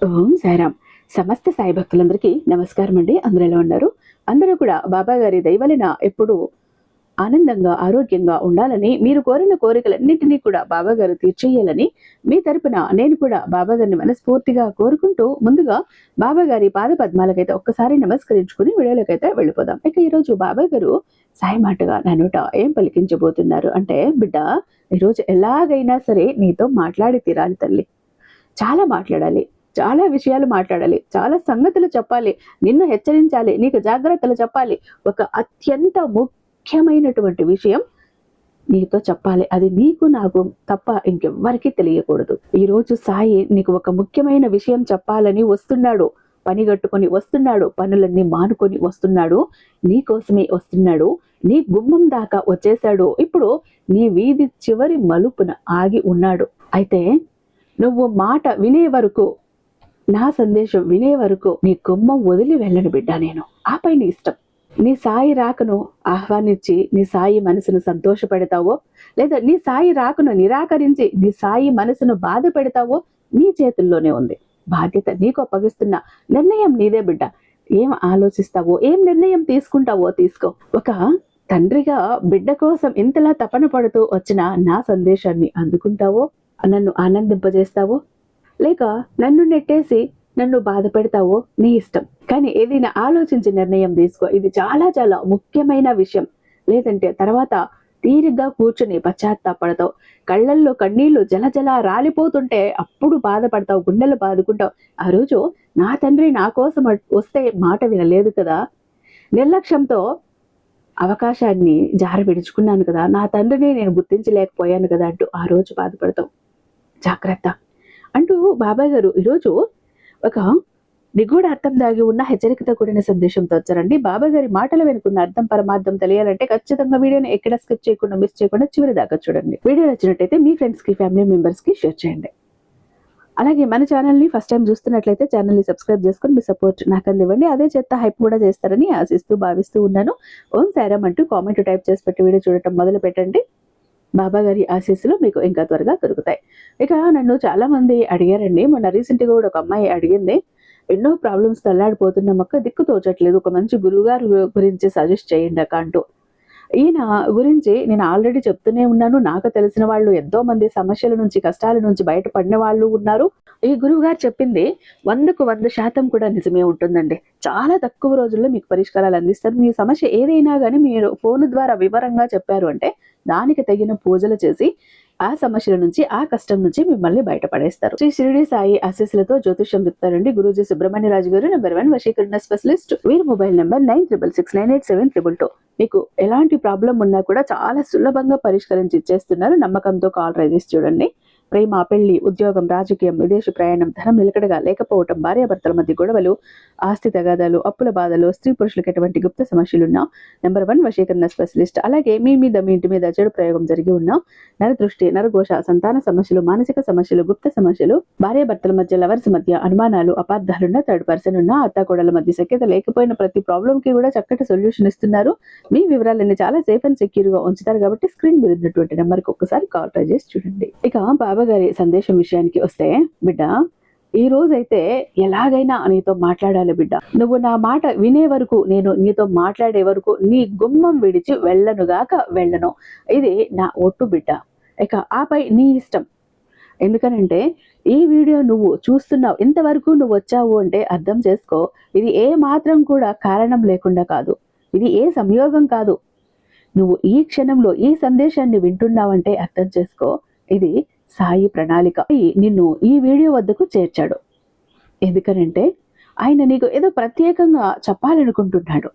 ఓం సాయిరామ్. సమస్త సాయి భక్తులందరికీ నమస్కారం అండి. అందరూ ఎలా ఉన్నారు? అందరూ కూడా బాబా గారి దయ వలన ఎప్పుడూ ఆనందంగా ఆరోగ్యంగా ఉండాలని, మీరు కోరిన కోరికలన్నింటినీ కూడా బాబా గారు తీర్చేయాలని మీ తరపున నేను కూడా బాబా గారిని మనస్ఫూర్తిగా కోరుకుంటూ, ముందుగా బాబా గారి పాద పద్మాలకైతే ఒక్కసారి నమస్కరించుకుని వీడియోలకైతే వెళ్ళిపోదాం. ఇక ఈరోజు బాబా గారు సాయి మాటగా నా నోట ఏం పలికించబోతున్నారు అంటే, బిడ్డ, ఈరోజు ఎలాగైనా సరే నీతో మాట్లాడి తీరాలి తల్లి. చాలా మాట్లాడాలి, చాలా విషయాలు మాట్లాడాలి, చాలా సంగతులు చెప్పాలి, నిన్ను హెచ్చరించాలి, నీకు జాగ్రత్తలు చెప్పాలి. ఒక అత్యంత ముఖ్యమైనటువంటి విషయం నీతో చెప్పాలి. అది నీకు నాకు తప్ప ఇంకెవ్వరికీ తెలియకూడదు. ఈరోజు సాయి నీకు ఒక ముఖ్యమైన విషయం చెప్పాలని వస్తున్నాడు. పని కట్టుకొని వస్తున్నాడు, పనులన్నీ మానుకొని వస్తున్నాడు, నీ కోసమే వస్తున్నాడు. నీ గుమ్మం దాకా వచ్చేసాడు. ఇప్పుడు నీ వీధి చివరి మలుపున ఆగి ఉన్నాడు. అయితే నువ్వు మాట వినే వరకు, నా సందేశం వినే వరకు నీ గుమ్మం వదిలి వెళ్ళను బిడ్డ నేను. ఆపై నీ ఇష్టం. నీ సాయి రాకను ఆహ్వానించి నీ సాయి మనసును సంతోషపెడతావో, లేదా నీ సాయి రాకను నిరాకరించి నీ సాయి మనసును బాధ పెడతావో నీ చేతుల్లోనే ఉంది. బాధ్యత నీకు అప్పగిస్తున్న నిర్ణయం నీదే బిడ్డ. ఏం ఆలోచిస్తావో, ఏం నిర్ణయం తీసుకుంటావో తీసుకో. ఒక తండ్రిగా బిడ్డ కోసం ఇంతలా తపన పడుతూ వచ్చిన నా సందేశాన్ని అందుకుంటావో, నన్ను ఆనందింపజేస్తావో, లేక నన్ను నెట్టేసి నన్ను బాధ పెడతావో నీ ఇష్టం. కానీ ఏదైనా ఆలోచించి నిర్ణయం తీసుకో. ఇది చాలా చాలా ముఖ్యమైన విషయం. లేదంటే తర్వాత తీరిగ్గా కూర్చుని పశ్చాత్తాపడతావు. కళ్ళల్లో కన్నీళ్లు జలజల రాలిపోతుంటే అప్పుడు బాధపడతావు, గుండెలు బాదుకుంటావు. ఆ రోజు నా తండ్రి నా కోసం వస్తే మాట వినలేదు కదా, నిర్లక్ష్యంతో అవకాశాన్ని జార విడుచుకున్నాను కదా, నా తండ్రిని నేను గుర్తించలేకపోయాను కదా అంటూ ఆ రోజు బాధపడతావు. జాగ్రత్త అంటూ బాబా గారు ఈరోజు ఒక నిగూఢ అర్థం దాగి ఉన్న హెచ్చరికతో కూడిన సందేశంతో వచ్చారండి. బాబా గారి మాటలు వెనుకున్న అర్థం పరమార్థం తెలియాలంటే ఖచ్చితంగా వీడియోని ఎక్కడ స్కిప్ చేయకుండా, మిస్ చేయకుండా చివరి దాకా చూడండి. వీడియో నచ్చినట్టయితే మీ ఫ్రెండ్స్ కి, ఫ్యామిలీ మెంబర్స్ కి షేర్ చేయండి. అలాగే మన ఛానల్ని ఫస్ట్ టైం చూస్తున్నట్లయితే ఛానల్ని సబ్స్క్రైబ్ చేసుకొని మీ సపోర్ట్ నాకు అందివ్వండి. అదే చేత హైప్ కూడా చేస్తారని ఆశిస్తూ భావిస్తూ ఉన్నాను. ఓం సాయిరామ్ అంటూ కామెంట్ టైప్ చేసి పెట్టి వీడియో చూడటం మొదలు పెట్టండి. బాబా గారి ఆశీస్సులు మీకు ఇంకా త్వరగా దొరుకుతాయి. ఇక నన్ను చాలా మంది అడిగారండి. మొన్న రీసెంట్గా కూడా ఒక అమ్మాయి అడిగింది, ఎన్నో ప్రాబ్లమ్స్ తల్లాడిపోతున్నాం అక్క, దిక్కు తోచట్లేదు, ఒక మంచి గురువుగారు గురించి సజెస్ట్ చేయండి అక్క అంటూ. ఈయన గురించి నేను ఆల్రెడీ చెప్తూనే ఉన్నాను. నాకు తెలిసిన వాళ్ళు ఎంతో మంది సమస్యల నుంచి, కష్టాల నుంచి బయటపడిన వాళ్ళు ఉన్నారు. ఈ గురువు గారు చెప్పింది 100కు 100% కూడా నిజమే ఉంటుందండి. చాలా తక్కువ రోజుల్లో మీకు పరిష్కారాలు అందిస్తారు. మీ సమస్య ఏదైనా కానీ మీరు ఫోన్ ద్వారా వివరంగా చెప్పారు అంటే దానికి తగిన పూజలు చేసి ఆ సమస్యల నుంచి, ఆ కష్టం నుంచి మిమ్మల్ని బయటపడేస్తారు. శ్రీ షిరిడి సాయి ఆశీస్సులతో జ్యోతిష్యం చెప్తారండి గురూజీ సుబ్రహ్మణ్యరాజు గారు, #1 వశీకరణ స్పెషలిస్ట్. వీరి మొబైల్ నెంబర్ 96698722. మీకు ఎలాంటి ప్రాబ్లం ఉన్నా కూడా చాలా సులభంగా పరిష్కరించి ఇచ్చేస్తున్నారు. నమ్మకంతో కాల్ రైజెస్ చూడండి. ప్రేమ, పెళ్లి, ఉద్యోగం, రాజకీయం, విదేశ ప్రయాణం, ధనం నిలకడగా లేకపోవటం, భార్యాభర్తల మధ్య గొడవలు, ఆస్తి తగాదాలు, అప్పుల బాధలు, స్త్రీ పురుషులకు ఎటువంటి గుప్త సమస్యలున్నా #1 వశీకరణ స్పెషలిస్ట్. అలాగే మీ ఇంటి మీద చెడు ప్రయోగం జరిగి ఉన్న నరదృష్టి, నరఘోష, సంతాన సమస్యలు, మానసిక సమస్యలు, గుప్త సమస్యలు, భార్యాభర్తల మధ్య, లవర్స్ మధ్య అనుమానాలు, అపార్థాలున్న, థర్డ్ పర్సన్ ఉన్న, అత్తాకోడల మధ్య సఖ్యత లేకపోయిన ప్రతి ప్రాబ్లం కి కూడా చక్కటి సొల్యూషన్ ఇస్తున్నారు. మీ వివరాలన్నీ చాలా సేఫ్ అండ్ సెక్యూర్ గా ఉంచుతారు కాబట్టి స్క్రీన్ మీద ఉన్నటువంటి నెంబర్ కి ఒక్కసారి కాల్ ట్రై చేసి చూడండి. ఇక బాబా గారి సందేశం విషయానికి వస్తే, బిడ్డ, ఈ రోజైతే ఎలాగైనా నీతో మాట్లాడాలి బిడ్డ. నువ్వు నా మాట వినే వరకు, నేను నీతో మాట్లాడే వరకు నీ గుమ్మం విడిచి వెళ్ళనుగాక వెళ్ళను. ఇది నా ఒట్టు బిడ్డ. ఇక ఆపై నీ ఇష్టం. ఎందుకనంటే ఈ వీడియో నువ్వు చూస్తున్నావు, ఇంతవరకు నువ్వు వచ్చావు అంటే అర్థం చేసుకో, ఇది ఏ మాత్రం కూడా కారణం లేకుండా కాదు. ఇది ఏ సంయోగం కాదు. నువ్వు ఈ క్షణంలో ఈ సందేశాన్ని వింటున్నావంటే అర్థం చేసుకో, ఇది సాయి ప్రణాళిక. నిన్ను ఈ వీడియో వద్దకు చేర్చాడు. ఎందుకనంటే ఆయన నీకు ఏదో ప్రత్యేకంగా చెప్పాలనుకుంటున్నాడు.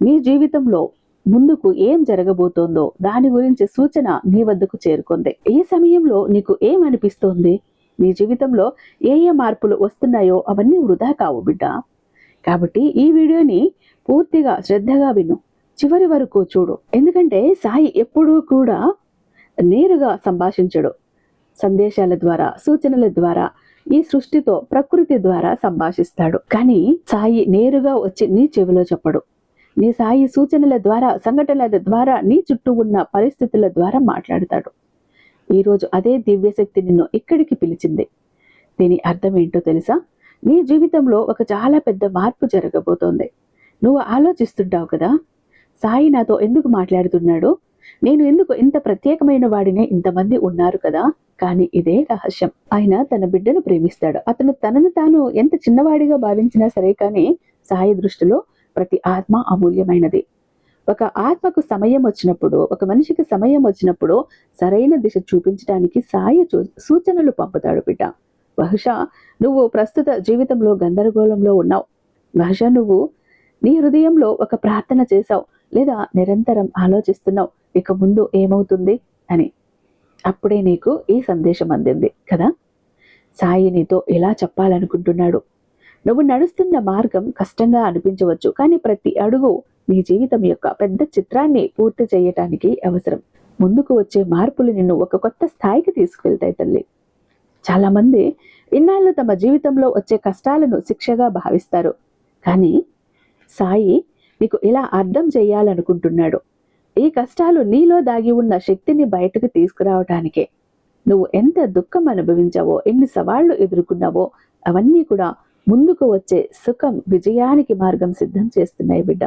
నీ జీవితంలో ముందుకు ఏం జరగబోతోందో దాని గురించి సూచన నీ వద్దకు చేరుకుంది. ఈ సమయంలో నీకు ఏమనిపిస్తోంది? నీ జీవితంలో ఏ ఏ మార్పులు వస్తున్నాయో అవన్నీ వృధా కావు బిడ్డ. కాబట్టి ఈ వీడియోని పూర్తిగా శ్రద్ధగా విను, చివరి వరకు చూడు. ఎందుకంటే సాయి ఎప్పుడూ కూడా నేరుగా సంభాషించడు. సందేశాల ద్వారా, సూచనల ద్వారా, ఈ సృష్టితో, ప్రకృతి ద్వారా సంభాషిస్తాడు. కానీ సాయి నేరుగా వచ్చి నీ చెవిలో చెప్పడు. నీ సాయి సూచనల ద్వారా, సంఘటనల ద్వారా, నీ చుట్టూ ఉన్న పరిస్థితుల ద్వారా మాట్లాడతాడు. ఈరోజు అదే దివ్యశక్తి నిన్ను ఇక్కడికి పిలిచింది. దీని అర్థం ఏంటో తెలుసా? నీ జీవితంలో ఒక చాలా పెద్ద మార్పు జరగబోతోంది. నువ్వు ఆలోచిస్తుంటావు కదా, సాయి నాతో ఎందుకు మాట్లాడుతున్నాడు, నేను ఎందుకు ఇంత ప్రత్యేకమైన వాడినే ఇంతమంది ఉన్నారు కదా. కానీ ఇదే రహస్యం. ఆయన తన బిడ్డను ప్రేమిస్తాడు. అతను తనను తాను ఎంత చిన్నవాడిగా భావించినా సరే, కానీ సాయి దృష్టిలో ప్రతి ఆత్మ అమూల్యమైనది. ఒక ఆత్మకు సమయం వచ్చినప్పుడు, ఒక మనిషికి సమయం వచ్చినప్పుడు సరైన దిశ చూపించడానికి సాయి సూచనలు పంపుతాడు బిడ్డ. బహుశా నువ్వు ప్రస్తుత జీవితంలో గందరగోళంలో ఉన్నావు. బహుశా నువ్వు నీ హృదయంలో ఒక ప్రార్థన చేశావు, లేదా నిరంతరం ఆలోచిస్తున్నావు ఇక ముందు ఏమవుతుంది అని. అప్పుడే నీకు ఈ సందేశం అందింది కదా. సాయి నీతో ఇలా చెప్పాలనుకుంటున్నాడు. నువ్వు నడుస్తున్న మార్గం కష్టంగా అనిపించవచ్చు, కానీ ప్రతి అడుగు నీ జీవితం యొక్క పెద్ద చిత్రాన్ని పూర్తి చేయటానికి అవసరం. ముందుకు వచ్చే మార్పులు నిన్ను ఒక కొత్త స్థాయికి తీసుకువెళ్తాయి తల్లి. చాలా మంది ఇన్నాళ్ళు తమ జీవితంలో వచ్చే కష్టాలను శిక్షగా భావిస్తారు, కానీ సాయి నీకు ఇలా అర్థం చేయాలనుకుంటున్నాడు. ఈ కష్టాలు నీలో దాగి ఉన్న శక్తిని బయటకు తీసుకురావటానికే. నువ్వు ఎంత దుఃఖం అనుభవించావో, ఎన్ని సవాళ్లు ఎదుర్కొన్నావో అవన్నీ కూడా ముందుకు వచ్చే సుఖం, విజయానికి మార్గం సిద్ధం చేస్తున్నాయి బిడ్డ.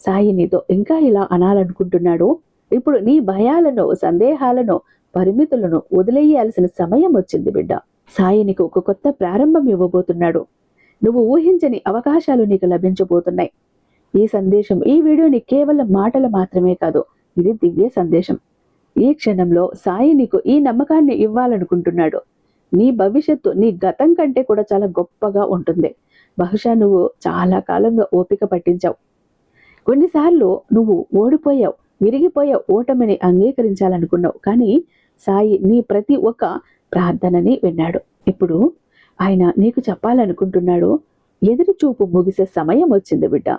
సాయి నీతో ఇంకా ఇలా అనాలనుకుంటున్నాడు. ఇప్పుడు నీ భయాలను, సందేహాలను, పరిమితులను వదిలేయాల్సిన సమయం వచ్చింది బిడ్డ. సాయి నీకు ఒక కొత్త ప్రారంభం ఇవ్వబోతున్నాడు. నువ్వు ఊహించని అవకాశాలు నీకు లభించబోతున్నాయి. ఈ సందేశం, ఈ వీడియోని కేవలం మాటలు మాత్రమే కాదు, ఇది దివ్య సందేశం. ఈ క్షణంలో సాయి నీకు ఈ నమ్మకాన్ని ఇవ్వాలనుకుంటున్నాడు. నీ భవిష్యత్తు నీ గతం కంటే కూడా చాలా గొప్పగా ఉంటుంది. బహుశా నువ్వు చాలా కాలంగా ఓపిక పట్టించావు. కొన్నిసార్లు నువ్వు ఓడిపోయావు, విరిగిపోయావు, ఓటమిని అంగీకరించాలనుకున్నావు. కానీ సాయి నీ ప్రతి ఒక్క ప్రార్థనని విన్నాడు. ఇప్పుడు ఆయన నీకు చెప్పాలనుకుంటున్నాడు, ఎదురు చూపు ముగిసే సమయం వచ్చింది బిడ్డ.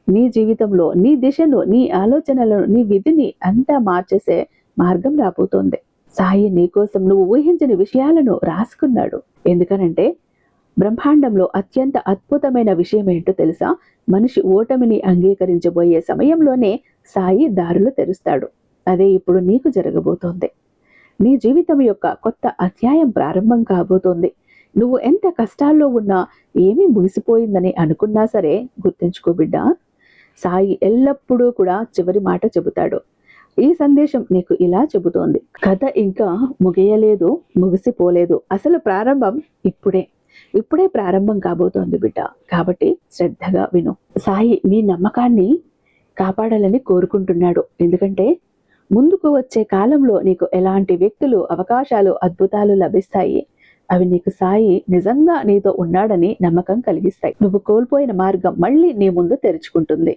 నీ జీవితంలో నీ దిశను, నీ ఆలోచనలను, నీ విధిని అంతా మార్చేసే మార్గం రాబోతోంది. సాయి నీకోసం నువ్వు ఊహించని విషయాలను రాసుకున్నాడు. ఎందుకనంటే బ్రహ్మాండంలో అత్యంత అద్భుతమైన విషయం ఏంటో తెలుసా? మనిషి ఓటమిని అంగీకరించబోయే సమయంలోనే సాయి దారులు తెరుస్తాడు. అదే ఇప్పుడు నీకు జరగబోతోంది. నీ జీవితం యొక్క కొత్త అధ్యాయం ప్రారంభం కాబోతోంది. నువ్వు ఎంత కష్టాల్లో ఉన్నా, ఏమీ ముగిసిపోయిందని అనుకున్నా సరే, గుర్తుంచుకో బిడ్డ, సాయి ఎల్లప్పుడూ కూడా చివరి మాట చెబుతాడు. ఈ సందేశం నీకు ఇలా చెబుతోంది, కథ ఇంకా ముగియలేదు, ముగిసిపోలేదు. అసలు ప్రారంభం ఇప్పుడే ప్రారంభం కాబోతోంది బిడ్డ. కాబట్టి శ్రద్ధగా విను. సాయి నీ నమ్మకాన్ని కాపాడాలని కోరుకుంటున్నాడు. ఎందుకంటే ముందుకు వచ్చే కాలంలో నీకు ఎలాంటి వ్యక్తులు, అవకాశాలు, అద్భుతాలు లభిస్తాయి. అవి నీకు సాయి నిజంగా నీతో ఉన్నాడని నమ్మకం కలిగిస్తాయి. నువ్వు కోల్పోయిన మార్గం మళ్ళీ నీ ముందు తెరుచుకుంటుంది.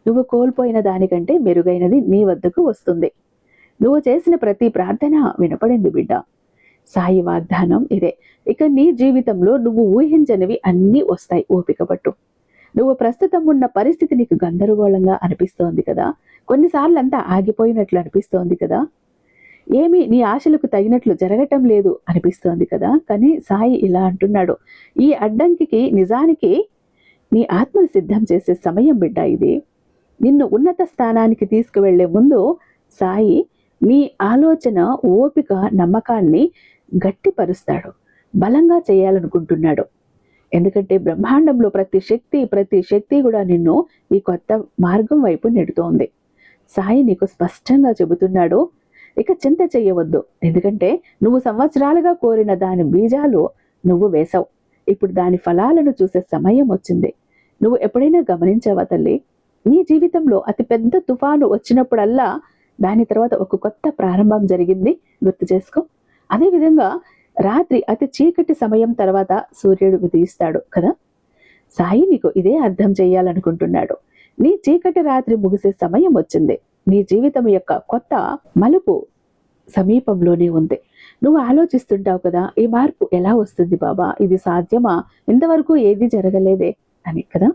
నువ్వు కోల్పోయిన దానికంటే మెరుగైనది నీ వద్దకు వస్తుంది. నువ్వు చేసిన ప్రతి ప్రార్థన వినపడింది బిడ్డ. సాయి వాగ్దానం ఇదే. ఇక నీ జీవితంలో నువ్వు ఊహించనివి అన్నీ వస్తాయి. ఓపిక పట్టు. నువ్వు ప్రస్తుతం ఉన్న పరిస్థితి నీకు గందరగోళంగా అనిపిస్తోంది కదా. కొన్నిసార్లు అంతా ఆగిపోయినట్లు అనిపిస్తోంది కదా. ఏమీ నీ ఆశలకు తగినట్లు జరగటం లేదు అనిపిస్తోంది కదా. కానీ సాయి ఇలా అంటున్నాడు, ఈ అడ్డంకికి నిజానికి నీ ఆత్మను సిద్ధం చేసే సమయం బిడ్డ ఇది. నిన్ను ఉన్నత స్థానానికి తీసుకువెళ్లే ముందు సాయి నీ ఆలోచన, ఓపిక, నమ్మకాన్ని గట్టిపరుస్తాడు, బలంగా చేయాలనుకుంటున్నాడు. ఎందుకంటే బ్రహ్మాండంలో ప్రతి శక్తి కూడా నిన్ను ఈ కొత్త మార్గం వైపు నెడుతోంది. సాయి నీకు స్పష్టంగా చెబుతున్నాడు, ఇక చింత చెయ్యవద్దు. ఎందుకంటే నువ్వు సంవత్సరాలుగా కోరిన దాని బీజాలు నువ్వు వేశావు. ఇప్పుడు దాని ఫలాలను చూసే సమయం వచ్చింది. నువ్వు ఎప్పుడైనా గమనించావా తల్లి? నీ జీవితంలో అతి పెద్ద తుఫాను వచ్చినప్పుడల్లా దాని తర్వాత ఒక కొత్త ప్రారంభం జరిగింది. గుర్తు చేసుకో. అదేవిధంగా రాత్రి అతి చీకటి సమయం తర్వాత సూర్యుడు ఉదయిస్తాడు కదా. సాయి నీకు ఇదే అర్థం చేయాలనుకుంటున్నాడు. నీ చీకటి రాత్రి ముగిసే సమయం వచ్చింది. నీ జీవితం యొక్క కొత్త మలుపు సమీపంలోనే ఉంది. నువ్వు ఆలోచిస్తుంటావు కదా, ఈ మార్పు ఎలా వస్తుంది బాబా, ఇది సాధ్యమా, ఇంతవరకు ఏది జరగలేదే అని కదా.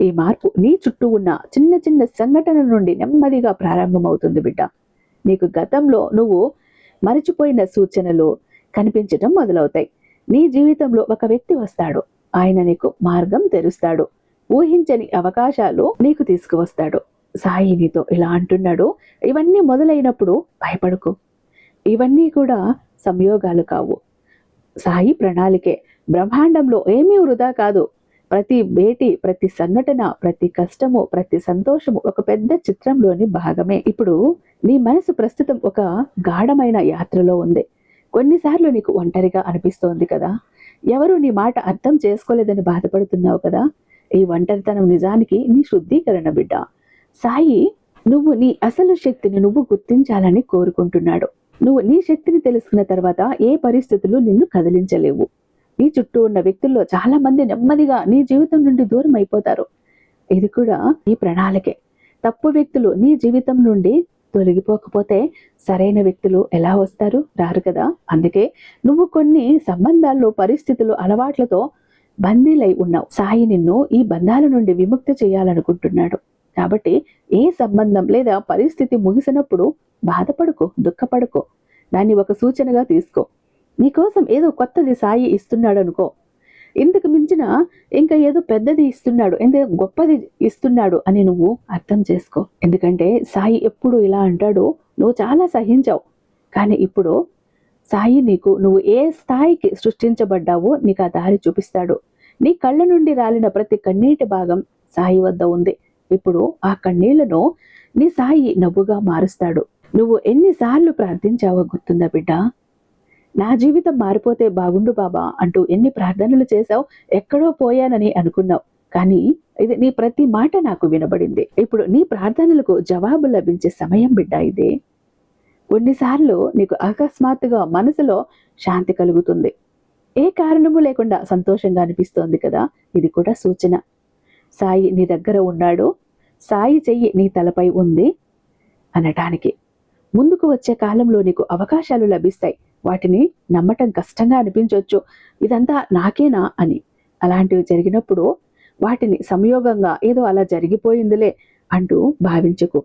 ఈ మార్పు నీ చుట్టూ ఉన్న చిన్న చిన్న సంఘటనల నుండి నెమ్మదిగా ప్రారంభమవుతుంది బిడ్డ. నీకు గతంలో నువ్వు మరచిపోయిన సూచనలు కనిపించడం మొదలవుతాయి. నీ జీవితంలో ఒక వ్యక్తి వస్తాడు. ఆయన నీకు మార్గం తెరుస్తాడు. ఊహించని అవకాశాలు నీకు తీసుకువస్తాడు. సాయి నీతో ఇలా అంటున్నాడు, ఇవన్నీ మొదలైనప్పుడు భయపడకు. ఇవన్నీ కూడా సంయోగాలు కావు, సాయి ప్రణాళికే. బ్రహ్మాండంలో ఏమీ వృధా కాదు. ప్రతి భేటీ, ప్రతి సంఘటన, ప్రతి కష్టము, ప్రతి సంతోషము ఒక పెద్ద చిత్రంలోని భాగమే. ఇప్పుడు నీ మనసు ప్రస్తుతం ఒక గాఢమైన యాత్రలో ఉంది. కొన్నిసార్లు నీకు ఒంటరిగా అనిపిస్తోంది కదా. ఎవరు నీ మాట అర్థం చేసుకోలేదని బాధపడుతున్నావు కదా. ఈ ఒంటరితనం నిజానికి నీ శుద్ధీకరణ బిడ్డ. సాయి నువ్వు నీ అసలు శక్తిని నువ్వు గుర్తించాలని కోరుకుంటున్నాడు. నువ్వు నీ శక్తిని తెలుసుకున్న తర్వాత ఏ పరిస్థితులు నిన్ను కదిలించలేవు. నీ చుట్టూ ఉన్న వ్యక్తుల్లో చాలా మంది నెమ్మదిగా నీ జీవితం నుండి దూరం అయిపోతారు. ఇది కూడా ఈ ప్రణాళికే. తప్పు వ్యక్తులు నీ జీవితం నుండి తొలగిపోకపోతే సరైన వ్యక్తులు ఎలా వస్తారు? రారు కదా. అందుకే నువ్వు కొన్ని సంబంధాల్లో, పరిస్థితులు, అలవాట్లతో బందీలై ఉన్నావు. సాయి నిన్ను ఈ బంధాల నుండి విముక్తి చేయాలనుకుంటున్నాడు. కాబట్టి ఏ సంబంధం లేదా పరిస్థితి ముగిసినప్పుడు బాధపడుకో, దుఃఖపడుకో. దాన్ని ఒక సూచనగా తీసుకో. నీకోసం ఏదో కొత్తది సాయి ఇస్తున్నాడు అనుకో. ఇంతకు మించిన ఇంకా ఏదో పెద్దది ఇస్తున్నాడు, ఏదో గొప్పది ఇస్తున్నాడు అని నువ్వు అర్థం చేసుకో. ఎందుకంటే సాయి ఎప్పుడు ఇలా అంటాడు, నువ్వు చాలా సహించావు, కానీ ఇప్పుడు సాయి నీకు నువ్వు ఏ స్థాయికి సృష్టించబడ్డావో నీకు ఆ దారి చూపిస్తాడు. నీ కళ్ళ నుండి రాలిన ప్రతి కన్నీటి భాగం సాయి వద్ద ఉంది. ఇప్పుడు ఆ కన్నీళ్లను నీ సాయి నవ్వుగా మారుస్తాడు. నువ్వు ఎన్నిసార్లు ప్రార్థించావో గుర్తుందా బిడ్డ? నా జీవితం మారిపోతే బాగుండు బాబా అంటూ ఎన్ని ప్రార్థనలు చేశావు. ఎక్కడో పోయానని అనుకున్నావు, కానీ ఇది నీ ప్రతి మాట నాకు వినబడింది. ఇప్పుడు నీ ప్రార్థనలకు జవాబు లభించే సమయం బిడ్డ ఇదే. కొన్నిసార్లు నీకు అకస్మాత్తుగా మనసులో శాంతి కలుగుతుంది. ఏ కారణము లేకుండా సంతోషంగా అనిపిస్తోంది కదా. ఇది కూడా సూచన. సాయి నీ దగ్గర ఉన్నాడు, సాయి చెయ్యి నీ తలపై ఉంది అనటానికి. ముందుకు వచ్చే కాలంలో నీకు అవకాశాలు లభిస్తాయి. వాటిని నమ్మటం కష్టంగా అనిపించవచ్చు. ఇదంతా నాకేనా అని. అలాంటివి జరిగినప్పుడు వాటిని సంయోగంగా ఏదో అలా జరిగిపోయిందిలే అంటూ భావించకు.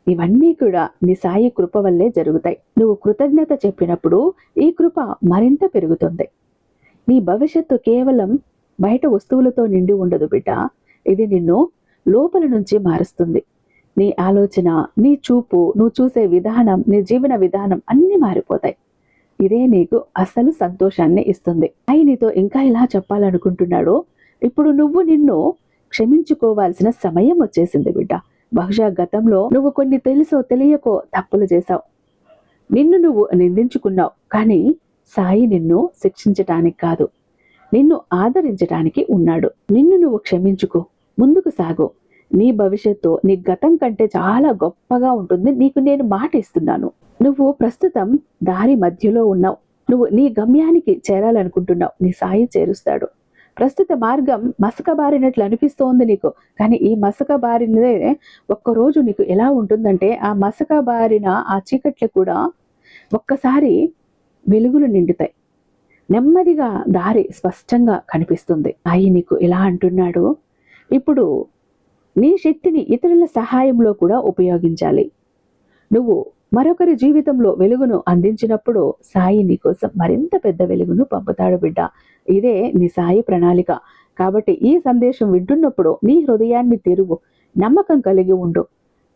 ఇవన్నీ కూడా నీ సాయి కృప వల్లే జరుగుతాయి. నువ్వు కృతజ్ఞత చెప్పినప్పుడు ఈ కృప మరింత పెరుగుతుంది. నీ భవిష్యత్తు కేవలం బయట వస్తువులతో నిండి ఉండదు బిడ్డ. ఇది నిన్ను లోపల నుంచి మారుస్తుంది. నీ ఆలోచన, నీ చూపు, నువ్వు చూసే విధానం, నీ జీవన విధానం అన్నీ మారిపోతాయి. ఇదే నీకు అసలు సంతోషాన్ని ఇస్తుంది. సాయి నీతో ఇంకా ఇలా చెప్పాలనుకుంటున్నాడు, ఇప్పుడు నువ్వు నిన్ను క్షమించుకోవాల్సిన సమయం వచ్చేసింది బిడ్డ. బహుశా గతంలో నువ్వు కొన్ని తెలుసో తెలియకో తప్పులు చేశావు. నిన్ను నువ్వు నిందించుకున్నావు. కానీ సాయి నిన్ను శిక్షించటానికి కాదు, నిన్ను ఆదరించటానికి ఉన్నాడు. నిన్ను నువ్వు క్షమించుకో, ముందుకు సాగు. నీ భవిష్యత్తు నీ గతం కంటే చాలా గొప్పగా ఉంటుంది. నీకు నేను మాట ఇస్తున్నాను. నువ్వు ప్రస్తుతం దారి మధ్యలో ఉన్నావు. నువ్వు నీ గమ్యానికి చేరాలనుకుంటున్నావు. నీ సాయి చేరుస్తాడు. ప్రస్తుత మార్గం మసకబారినట్లు అనిపిస్తోంది నీకు, కానీ ఈ మసకబారినదే ఒక్కరోజు నీకు ఎలా ఉంటుందంటే, ఆ మసకబారిన ఆ చీకట్లు కూడా ఒక్కసారి వెలుగులు నిండుతాయి. నెమ్మదిగా దారి స్పష్టంగా కనిపిస్తుంది. సాయి నీకు ఇలా అంటున్నాడు, ఇప్పుడు నీ శక్తిని ఇతరుల సహాయంలో కూడా ఉపయోగించాలి. నువ్వు మరొకరి జీవితంలో వెలుగును అందించినప్పుడు సాయి నీకోసం మరింత పెద్ద వెలుగును పంపుతాడు బిడ్డ. ఇదే నీ సాయి ప్రణాళిక. కాబట్టి ఈ సందేశం వింటున్నప్పుడు నీ హృదయాన్ని తెరువు, నమ్మకం కలిగి ఉండు.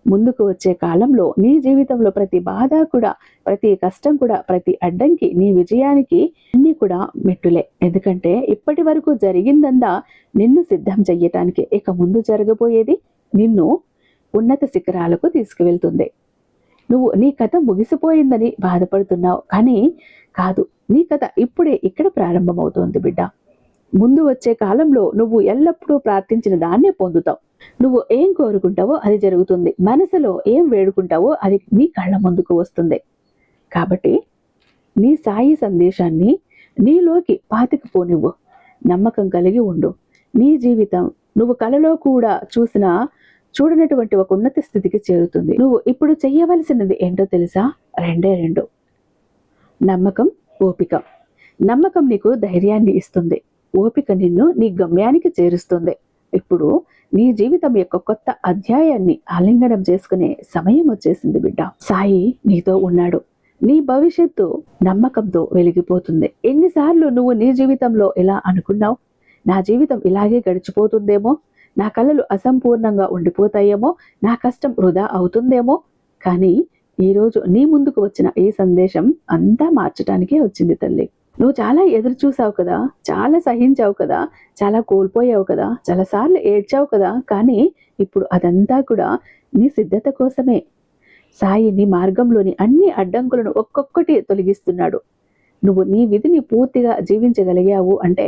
ముందుకు వచ్చే కాలంలో నీ జీవితంలో ప్రతి బాధ కూడా, ప్రతి కష్టం కూడా, ప్రతి అడ్డంకి నీ విజయానికి అన్ని కూడా మెట్టులే. ఎందుకంటే ఇప్పటి వరకు జరిగిందంతా నిన్ను సిద్ధం చెయ్యటానికి. ఇక ముందు జరగబోయేది నిన్ను ఉన్నత శిఖరాలకు తీసుకువెళ్తుంది. నువ్వు నీ కథ ముగిసిపోయిందని బాధపడుతున్నావు, కానీ కాదు, నీ కథ ఇప్పుడే ఇక్కడ ప్రారంభమవుతోంది బిడ్డ. ముందు వచ్చే కాలంలో నువ్వు ఎల్లప్పుడూ ప్రార్థించిన దాన్నే పొందుతావు. నువ్వు ఏం కోరుకుంటావో అది జరుగుతుంది. మనసులో ఏం వేడుకుంటావో అది నీ కళ్ళ ముందుకు వస్తుంది. కాబట్టి నీ సాయి సందేశాన్ని నీలోకి పాతికిపోనివ్వు. నమ్మకం కలిగి ఉండు. నీ జీవితం నువ్వు కలలో కూడా చూడనటువంటి ఒక ఉన్నత స్థితికి చేరుతుంది. నువ్వు ఇప్పుడు చెయ్యవలసినది ఏంటో తెలుసా? రెండు. నమ్మకం, ఓపిక. నమ్మకం నీకు ధైర్యాన్ని ఇస్తుంది. ఓపిక నిన్ను నీ గమ్యానికి చేరుస్తుంది. ఇప్పుడు నీ జీవితం యొక్క కొత్త అధ్యాయాన్ని ఆలింగనం చేసుకునే సమయం వచ్చేసింది బిడ్డ. సాయి నీతో ఉన్నాడు. నీ భవిష్యత్తు నమ్మకంతో వెలిగిపోతుంది. ఎన్నిసార్లు నువ్వు నీ జీవితంలో ఇలా అనుకున్నావు, నా జీవితం ఇలాగే గడిచిపోతుందేమో, నా కలలు అసంపూర్ణంగా ఉండిపోతాయేమో, నా కష్టం వృధా అవుతుందేమో. కానీ ఈరోజు నీ ముందుకు వచ్చిన ఈ సందేశం అంతా మార్చడానికే వచ్చింది తల్లి. నువ్వు చాలా ఎదురు చూసావు కదా, చాలా సహించావు కదా, చాలా కోల్పోయావు కదా, చాలా సార్లు ఏడ్చావు కదా, కానీ ఇప్పుడు అదంతా కూడా నీ సిద్ధత కోసమే. సాయి నీ మార్గంలోని అన్ని అడ్డంకులను ఒక్కొక్కటి తొలగిస్తున్నాడు. నువ్వు నీ విధిని పూర్తిగా జీవించగలిగావు అంటే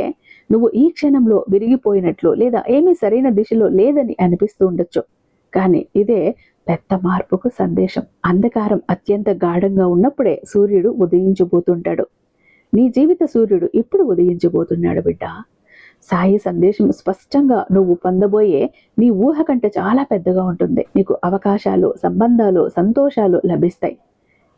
నువ్వు ఈ క్షణంలో విరిగిపోయినట్లు లేదా ఏమీ సరైన దిశలో లేదని అనిపిస్తూ ఉండొచ్చు. కానీ ఇదే పెద్ద మార్పుకు సందేశం. అంధకారం అత్యంత గాఢంగా ఉన్నప్పుడే సూర్యుడు ఉదయించబోతుంటాడు. నీ జీవిత సూర్యుడు ఇప్పుడు ఉదయించబోతున్నాడు బిడ్డ. సాయి సందేశం స్పష్టంగా నువ్వు పొందబోయే నీ ఊహ కంటే చాలా పెద్దగా ఉంటుంది. నీకు అవకాశాలు, సంబంధాలు, సంతోషాలు లభిస్తాయి.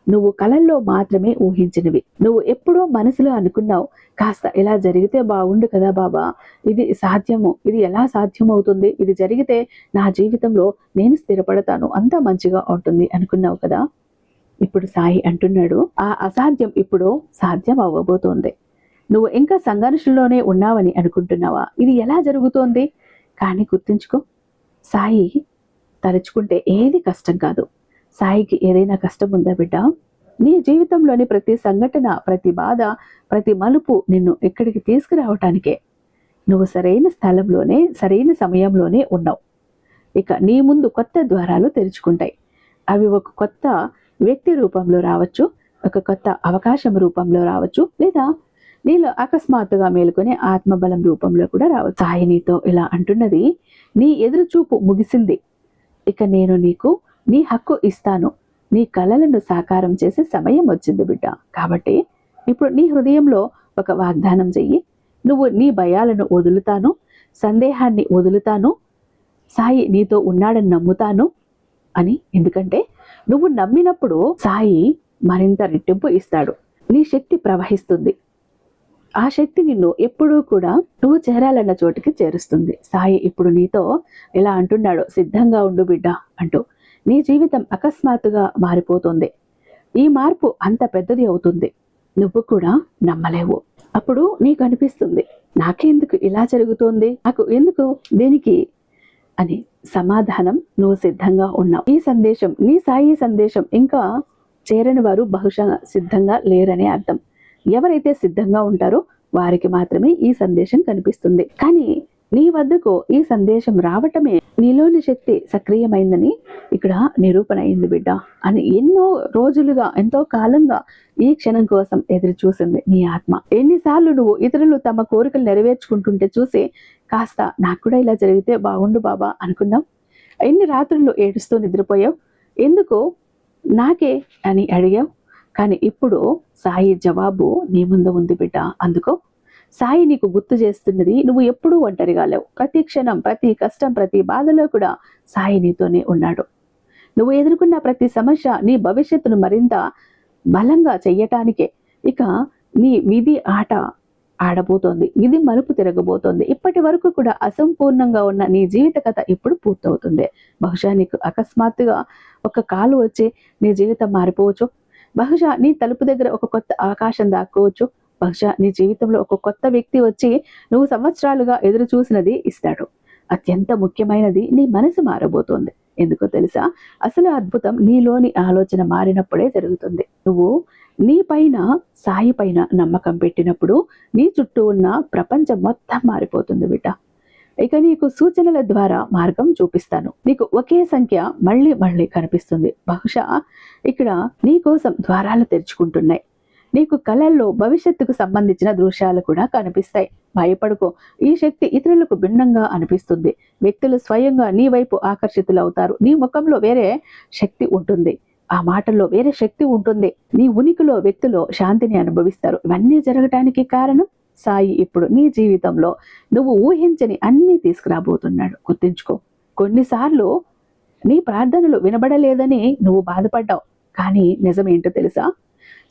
నువ్వు కలల్లో మాత్రమే ఊహించినవి. నువ్వు ఎప్పుడో మనసులో అనుకున్నావు, కాస్త ఇలా జరిగితే బాగుండు కదా బాబా, ఇది సాధ్యము, ఇది ఎలా సాధ్యమవుతుంది, ఇది జరిగితే నా జీవితంలో నేను స్థిరపడతాను, అంతా మంచిగా ఉంటుంది అనుకున్నావు కదా. ఇప్పుడు సాయి అంటున్నాడు, ఆ అసాధ్యం ఇప్పుడు సాధ్యం అవ్వబోతోంది. నువ్వు ఇంకా సంఘర్షణలోనే ఉన్నావని అనుకుంటున్నావా? ఇది ఎలా జరుగుతోంది? కానీ గుర్తుంచుకో, సాయి తలుచుకుంటే ఏది కష్టం కాదు. సాయికి ఏదైనా కష్టం ఉందా బిడ్డ? నీ జీవితంలోని ప్రతి సంఘటన, ప్రతి బాధ, ప్రతి మలుపు నిన్ను ఇక్కడికి తీసుకురావటానికే. నువ్వు సరైన స్థలంలోనే సరైన సమయంలోనే ఉన్నావు. ఇక నీ ముందు కొత్త ద్వారాలు తెరుచుకుంటాయి. అవి ఒక కొత్త వ్యక్తి రూపంలో రావచ్చు, ఒక కొత్త అవకాశం రూపంలో రావచ్చు, లేదా నీలో అకస్మాత్తుగా మేలుకొని ఆత్మబలం రూపంలో కూడా రావచ్చు. సాయి నీతో ఇలా అంటున్నది, నీ ఎదురుచూపు ముగిసింది. ఇక నేను నీకు నీ హక్కు ఇస్తాను. నీ కలలను సాకారం చేసే సమయం వచ్చింది బిడ్డ. కాబట్టి ఇప్పుడు నీ హృదయంలో ఒక వాగ్దానం చెయ్యి. నువ్వు నీ భయాలను వదులుతాను, సందేహాన్ని వదులుతాను, సాయి నీతో ఉన్నాడని నమ్ముతాను అని. ఎందుకంటే నువ్వు నమ్మినప్పుడు సాయి మరింత రెట్టింపు ఇస్తాడు. నీ శక్తి ప్రవహిస్తుంది. ఆ శక్తి నిన్ను ఎప్పుడూ కూడా నువ్వు చేరాలన్న చోటికి చేరుస్తుంది. సాయి ఇప్పుడు నీతో ఇలా అంటున్నాడు, సిద్ధంగా ఉండు బిడ్డ అంటూ. నీ జీవితం అకస్మాత్తుగా మారిపోతుంది. ఈ మార్పు అంత పెద్దది అవుతుంది, నువ్వు కూడా నమ్మలేవు. అప్పుడు నీకు అనిపిస్తుంది, నాకెందుకు ఇలా జరుగుతోంది, నాకు ఎందుకు, దేనికి అని. సమాధానం నువ్వు సిద్ధంగా ఉన్నావు. ఈ సందేశం, నీ సాయి సందేశం ఇంకా చేరని వారు బహుశా సిద్ధంగా లేరనే అర్థం. ఎవరైతే సిద్ధంగా ఉంటారో వారికి మాత్రమే ఈ సందేశం కనిపిస్తుంది. కానీ నీ వద్దకు ఈ సందేశం రావటమే నీలోని శక్తి సక్రియమైందని ఇక్కడ నిరూపణ అయింది బిడ్డ అని. ఎన్నో రోజులుగా, ఎంతో కాలంగా ఈ క్షణం కోసం ఎదురు చూసింది నీ ఆత్మ. ఎన్నిసార్లు నువ్వు ఇతరులు తమ కోరికలు నెరవేర్చుకుంటుంటే చూసి కాస్త నాకు కూడా ఇలా జరిగితే బాగుండు బాబా అనుకున్నావు. ఎన్ని రాత్రులు ఏడుస్తూ నిద్రపోయావు, ఎందుకు నాకే అని అడిగావు. కానీ ఇప్పుడు సాయి జవాబు నీ ముందు ఉంది బిడ్డ. అందుకో సాయి నీకు గుర్తు చేస్తున్నది, నువ్వు ఎప్పుడూ ఒంటరిగా లేవు. ప్రతి క్షణం, ప్రతి కష్టం, ప్రతి బాధలో కూడా సాయి నీతోనే ఉన్నాడు. నువ్వు ఎదుర్కొన్న ప్రతి సమస్య నీ భవిష్యత్తును మరింత బలంగా చెయ్యటానికే. ఇక నీ విధి ఆట ఆడబోతోంది, విధి మలుపు తిరగబోతోంది. ఇప్పటి వరకు కూడా అసంపూర్ణంగా ఉన్న నీ జీవిత కథ ఇప్పుడు పూర్తవుతుంది. బహుశా నీకు అకస్మాత్తుగా ఒక కాలు వచ్చి నీ జీవితం మారిపోవచ్చు. బహుశా నీ తలుపు దగ్గర ఒక కొత్త అవకాశం దాక్కోవచ్చు. బహుశా నీ జీవితంలో ఒక కొత్త వ్యక్తి వచ్చి నువ్వు సంవత్సరాలుగా ఎదురు చూసినది ఇస్తాడు. అత్యంత ముఖ్యమైనది, నీ మనసు మారబోతోంది. ఎందుకో తెలుసా? అసలు అద్భుతం నీలోని ఆలోచన మారినప్పుడే జరుగుతుంది. నువ్వు నీ పైన, సాయి పైన నమ్మకం పెట్టినప్పుడు నీ చుట్టూ ఉన్న ప్రపంచం మొత్తం మారిపోతుంది బిడ్డ. ఇక నీకు సూచనల ద్వారా మార్గం చూపిస్తాను. నీకు ఒకే సంఖ్య మళ్ళీ మళ్ళీ కనిపిస్తుంది. బహుశా ఇక్కడ నీ కోసం ద్వారాలు తెరుచుకుంటున్నాయి. నీకు కళల్లో భవిష్యత్తుకు సంబంధించిన దృశ్యాలు కూడా కనిపిస్తాయి. భయపడుకో, ఈ శక్తి ఇతరులకు భిన్నంగా అనిపిస్తుంది. వ్యక్తులు స్వయంగా నీ వైపు ఆకర్షితులవుతారు. నీ ముఖంలో వేరే శక్తి ఉంటుంది, ఆ మాటల్లో వేరే శక్తి ఉంటుంది. నీ ఉనికిలో వ్యక్తులు శాంతిని అనుభవిస్తారు. ఇవన్నీ జరగటానికి కారణం సాయి ఇప్పుడు నీ జీవితంలో నువ్వు ఊహించని అన్నీ తీసుకురాబోతున్నాడు. గుర్తుంచుకో, కొన్నిసార్లు నీ ప్రార్థనలు వినబడలేదని నువ్వు బాధపడ్డావు. కానీ నిజమేంటో తెలుసా?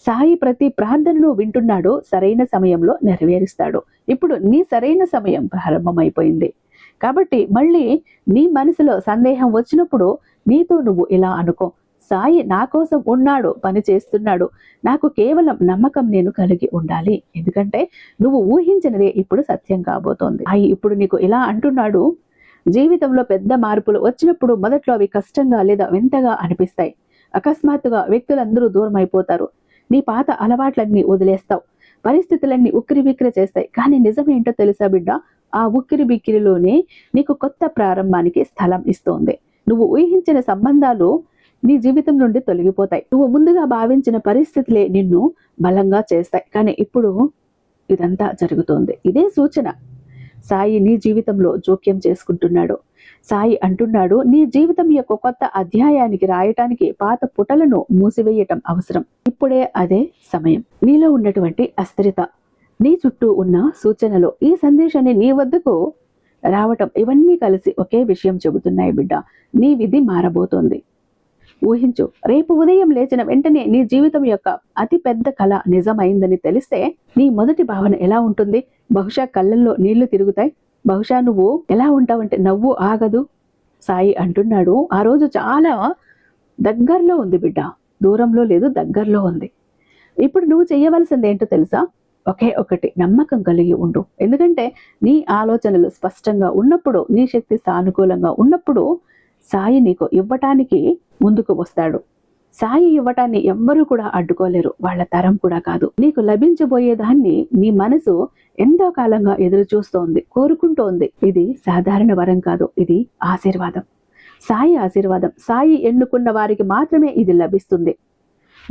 సాయి ప్రతి ప్రార్థనను వింటున్నాడు, సరైన సమయంలో నెరవేరుస్తాడు. ఇప్పుడు నీ సరైన సమయం ప్రారంభమైపోయింది. కాబట్టి మళ్ళీ నీ మనసులో సందేహం వచ్చినప్పుడు నీతో నువ్వు ఇలా అనుకో, సాయి నా కోసం ఉన్నాడు, పని చేస్తున్నాడు. నాకు కేవలం నమ్మకం నేను కలిగి ఉండాలి. ఎందుకంటే నువ్వు ఊహించినదే ఇప్పుడు సత్యం కాబోతోంది. సాయి ఇప్పుడు నీకు ఇలా అంటున్నాడు, జీవితంలో పెద్ద మార్పులు వచ్చినప్పుడు మొదట్లో అవి కష్టంగా లేదా వింతగా అనిపిస్తాయి. అకస్మాత్తుగా వ్యక్తులందరూ దూరం అయిపోతారు. నీ పాత అలవాట్లన్నీ వదిలేస్తావు. పరిస్థితులన్నీ ఉక్కిరిబిక్కిరి చేస్తాయి. కానీ నిజమేంటో తెలుసా బిడ్డ, ఆ ఉక్కిరిబిక్కిరిలోనే నీకు కొత్త ప్రారంభానికి స్థలం ఇస్తోంది. నువ్వు ఊహించిన సంబంధాలు నీ జీవితం నుండి తొలగిపోతాయి. నువ్వు ముందుగా భావించిన పరిస్థితులే నిన్ను బలంగా చేస్తాయి. కానీ ఇప్పుడు ఇదంతా జరుగుతోంది. ఇదే సూచన. సాయి నీ జీవితంలో జోక్యం చేసుకుంటున్నాడు. సాయి అంటున్నాడు, నీ జీవితం యొక్క కొత్త అధ్యాయానికి రాయటానికి పాత పుటలను మూసివేయటం అవసరం. ఇప్పుడే అదే సమయం. నీలో ఉన్నటువంటి అస్థిరత, నీ చుట్టూ ఉన్న సూచనలు, ఈ సందేశాన్ని నీ వద్దకు రావటం, ఇవన్నీ కలిసి ఒకే విషయం చెబుతున్నాయి బిడ్డ. నీ విధి మారబోతోంది. ఊహించు, రేపు ఉదయం లేచిన వెంటనే నీ జీవితం యొక్క అతి పెద్ద కళ నిజమైందని తెలిస్తే నీ మొదటి భావన ఎలా ఉంటుంది? బహుశా కళ్ళల్లో నీళ్లు తిరుగుతాయి. బహుశా నువ్వు ఎలా ఉంటావంటే నవ్వు ఆగదు. సాయి అంటున్నాడు, ఆ రోజు చాలా దగ్గరలో ఉంది బిడ్డ, దూరంలో లేదు, దగ్గరలో ఉంది. ఇప్పుడు నువ్వు చేయవలసింది ఏంటో తెలుసా? ఒకే ఒకటి, నమ్మకం కలిగి ఉండు. ఎందుకంటే నీ ఆలోచనలు స్పష్టంగా ఉన్నప్పుడు, నీ శక్తి సానుకూలంగా ఉన్నప్పుడు సాయి నీకు ఇవ్వటానికి ముందుకు వస్తాడు. సాయి ఇవ్వటాన్ని ఎవ్వరూ కూడా అడ్డుకోలేరు, వాళ్ళ తరం కూడా కాదు. నీకు లభించబోయేదాన్ని నీ మనసు ఎంతో కాలంగా ఎదురు చూస్తోంది, కోరుకుంటోంది. ఇది సాధారణ వరం కాదు, ఇది ఆశీర్వాదం. సాయి ఆశీర్వాదం. సాయి ఎన్నుకున్న వారికి మాత్రమే ఇది లభిస్తుంది.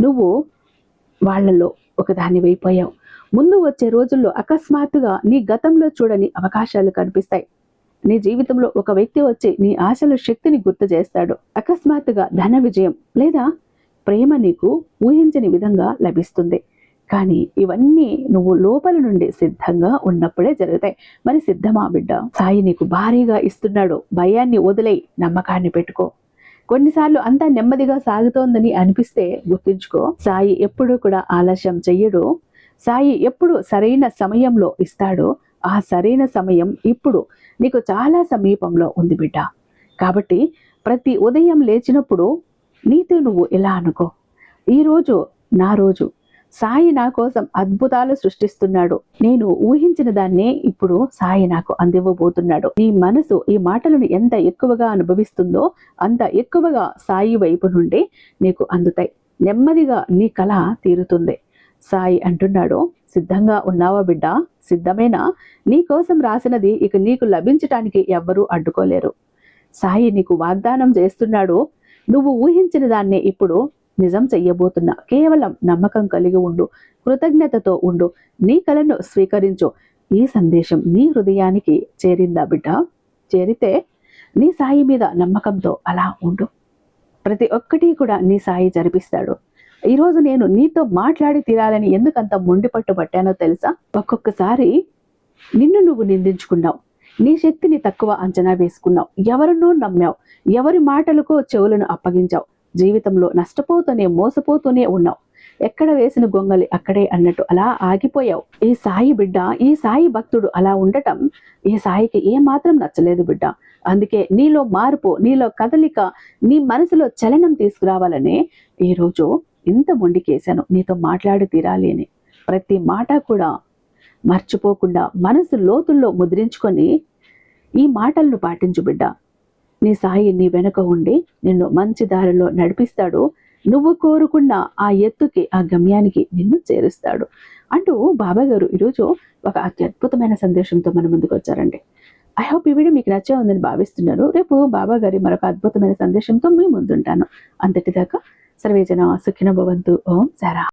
నువ్వు వాళ్లలో ఒకదాన్ని అయిపోయావు. ముందు వచ్చే రోజుల్లో అకస్మాత్తుగా నీ గతంలో చూడని అవకాశాలు కనిపిస్తాయి. నీ జీవితంలో ఒక వ్యక్తి వచ్చి నీ ఆశల శక్తిని గుర్తు చేస్తాడు. అకస్మాత్తుగా ధన విజయం లేదా ప్రేమ నీకు ఊహించని విధంగా లభిస్తుంది. కానీ ఇవన్నీ నువ్వు లోపల నుండి సిద్ధంగా ఉన్నప్పుడే జరుగుతాయి. మరి సిద్ధమా బిడ్డ? సాయి నీకు భారీగా ఇస్తున్నాడు. భయాన్ని వదిలేయి, నమ్మకాన్ని పెట్టుకో. కొన్నిసార్లు అంతా నెమ్మదిగా సాగుతోందని అనిపిస్తే గుర్తుంచుకో, సాయి ఎప్పుడూ కూడా ఆలస్యం చెయ్యడు. సాయి ఎప్పుడు సరైన సమయంలో ఇస్తాడో ఆ సరైన సమయం ఇప్పుడు నీకు చాలా సమీపంలో ఉంది బిడ్డ. కాబట్టి ప్రతి ఉదయం లేచినప్పుడు నీతో నువ్వు ఇలా అనుకో, ఈరోజు నా రోజు. సాయి నా కోసం అద్భుతాలు సృష్టిస్తున్నాడు. నేను ఊహించిన దాన్నే ఇప్పుడు సాయి నాకు అందివ్వబోతున్నాడు. నీ మనసు ఈ మాటలను ఎంత ఎక్కువగా అనుభవిస్తుందో అంత ఎక్కువగా సాయి వైపు నుండి నీకు అందుతాయి. నెమ్మదిగా నీ కల తీరుతుంది. సాయి అంటున్నాడు, సిద్ధంగా ఉన్నావా బిడ్డ? సిద్ధమేనా? నీ కోసం రాసినది ఇక నీకు లభించటానికి ఎవ్వరూ అడ్డుకోలేరు. సాయి నీకు వాగ్దానం చేస్తున్నాడు, నువ్వు ఊహించిన దాన్నే ఇప్పుడు నిజం చెయ్యబోతున్నా. కేవలం నమ్మకం కలిగి ఉండు, కృతజ్ఞతతో ఉండు, నీ కలను స్వీకరించు. ఈ సందేశం నీ హృదయానికి చేరిందా బిడ్డ? చేరితే నీ సాయి మీద నమ్మకంతో అలా ఉండు. ప్రతి ఒక్కటి కూడా నీ సాయి జరిపిస్తాడు. ఈరోజు నేను నీతో మాట్లాడి తీరాలని ఎందుకంత మొండి పట్టు పట్టానో తెలుసా? ఒక్కొక్కసారి నిన్ను నువ్వు నిందించుకున్నావు, నీ శక్తిని తక్కువ అంచనా వేసుకున్నావు, ఎవరినో నమ్మావు, ఎవరి మాటలకో చెవులను అప్పగించావు. జీవితంలో నష్టపోతూనే మోసపోతూనే ఉన్నావు. ఎక్కడ వేసిన గొంగలి అక్కడే అన్నట్టు అలా ఆగిపోయావు. ఈ సాయి బిడ్డ, ఈ సాయి భక్తుడు అలా ఉండటం ఈ సాయికి ఏమాత్రం నచ్చలేదు బిడ్డ. అందుకే నీలో మార్పు, నీలో కదలిక, నీ మనసులో చలనం తీసుకురావాలనే ఈరోజు ఇంత మొండికేశాను, నీతో మాట్లాడి తీరాలి అని. ప్రతి మాట కూడా మర్చిపోకుండా మనసు లోతుల్లో ముద్రించుకొని ఈ మాటలను పాటించు బిడ్డ. నీ సాయి నీ వెనుక ఉండి నిన్ను మంచి దారిలో నడిపిస్తాడు. నువ్వు కోరుకున్న ఆ ఎత్తుకి, ఆ గమ్యానికి నిన్ను చేరుస్తాడు అంటూ బాబా గారు ఈరోజు ఒక అత్యద్భుతమైన సందేశంతో మన ముందుకు వచ్చారండి. ఐ హోప్ ఈ వీడియో మీకు నచ్చే ఉందని భావిస్తున్నాను. రేపు బాబా గారి మరొక అద్భుతమైన సందేశంతో మీ ముందుంటాను. అంతటిదాకా సర్వేజన సుఖినో భవంతు. ఓం సారా.